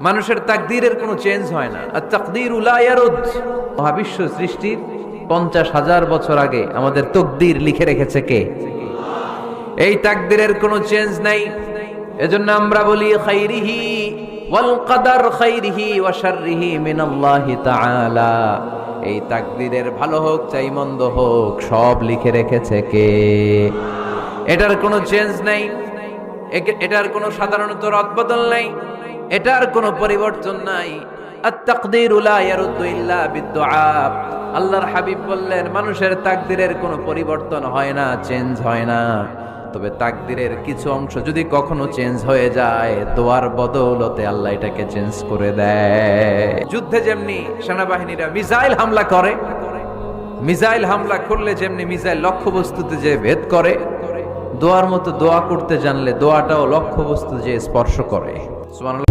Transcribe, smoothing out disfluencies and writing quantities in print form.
মানুষের তাকদীরের কোনো চেঞ্জ হয় না। আর তাকদীরু লা ইয়ারুদ। মহাবিশ্ব সৃষ্টির 50,000 বছর আগে আমাদের তকদীর লিখে রেখেছে কে? এই তাকদীরের কোনো চেঞ্জ নাই। এজন্য আমরা বলি খাইরিহি ওয়াল কদর খাইরিহি ওয়া শাররিহি মিনাল্লাহি তাআলা। এই তাকদীরের ভালো হোক চাই মন্দ হোক সব লিখে রেখেছে কে? এটার কোনো চেঞ্জ নাই, এটার কোনো সাধারণত রদবদল নাই, এটার কোনো পরিবর্তন নাই। আত-তাকদীরু লা ইয়ারুদ্দু ইল্লা বিদ-দুআ। আল্লাহর হাবিব বললেন মানুষের তাকদীরের কোনো পরিবর্তন হয় না, চেঞ্জ হয় না। তবে তাকদীরের কিছু অংশ যদি কখনো চেঞ্জ হয়ে যায়, দোয়ার বদৌলতে আল্লাহ এটাকে চেঞ্জ করে দেয়। যুদ্ধে যেমনি সেনাবাহিনীরা মিসাইল হামলা করে, মিসাইল হামলা করলে যেমনি মিসাইল লক্ষ্যবস্তুতে যে ভেদ করে, দোয়ার মতো দোয়া করতে জানলে দোয়াটাও লক্ষ্যবস্তু যে স্পর্শ করে। সুবহানাল্লাহ।